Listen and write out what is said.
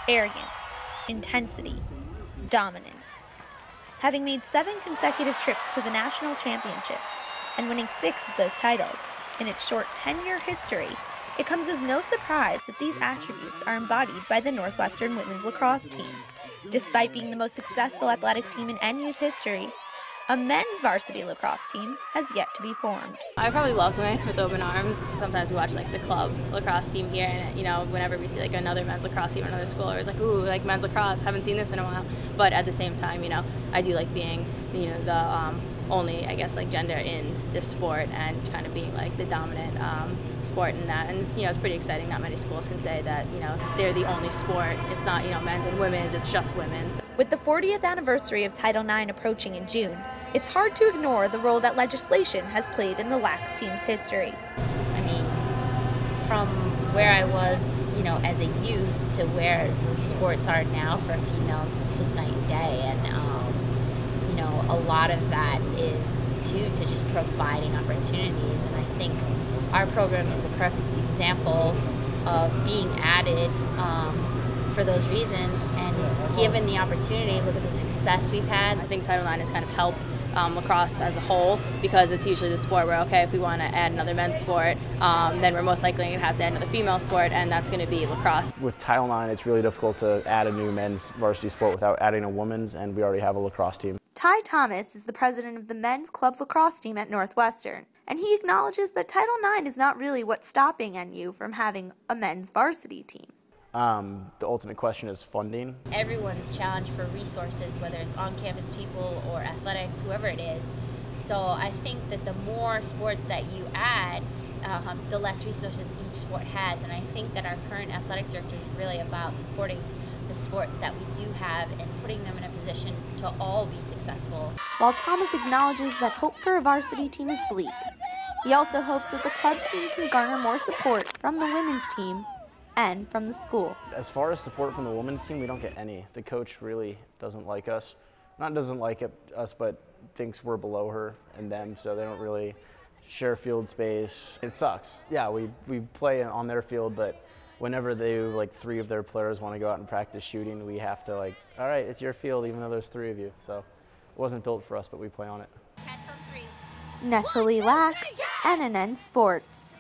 arrogance, intensity, dominance. Having made 7 consecutive trips to the national championships and winning 6 of those titles in its short 10-year history, it comes as no surprise that these attributes are embodied by the Northwestern women's lacrosse team. Despite being the most successful athletic team in NU's history, a men's varsity lacrosse team has yet to be formed. I probably welcome it with open arms. Sometimes we watch like the club lacrosse team here, and whenever we see like another men's lacrosse team in another school, it's like, ooh, like men's lacrosse, haven't seen this in a while. But at the same time, I do like being the only, I guess, like gender in this sport and kind of being like the dominant sport in that. And it's pretty exciting. Not many schools can say that they're the only sport. It's not men's and women's, it's just women's. With the 40th anniversary of Title IX approaching in June, it's hard to ignore the role that legislation has played in the Lax team's history. I mean, from where I was, as a youth to where sports are now for females, it's just night and day. And, a lot of that is due to just providing opportunities. And I think our program is a perfect example of being added for those reasons, and given the opportunity, look at the success we've had. I think Title IX has kind of helped lacrosse as a whole, because it's usually the sport where, okay, if we want to add another men's sport, then we're most likely going to have to add another female sport, and that's going to be lacrosse. With Title IX, it's really difficult to add a new men's varsity sport without adding a women's, and we already have a lacrosse team. Ty Thomas is the president of the men's club lacrosse team at Northwestern, and he acknowledges that Title IX is not really what's stopping NU from having a men's varsity team. The ultimate question is funding. Everyone's challenged for resources, whether it's on-campus people or athletics, whoever it is. So I think that the more sports that you add, the less resources each sport has. And I think that our current athletic director is really about supporting the sports that we do have and putting them in a position to all be successful. While Thomas acknowledges that hope for a varsity team is bleak, he also hopes that the club team can garner more support from the women's team and from the school. As far as support from the women's team, we don't get any. The coach really doesn't like us. Not doesn't like us, but thinks we're below her and them, so they don't really share field space. It sucks. Yeah, we play on their field, but whenever like 3 of their players want to go out and practice shooting, we have to all right, it's your field, even though there's 3 of you. So it wasn't built for us, but we play on it. Netta-Lee Lax, NNN Sports.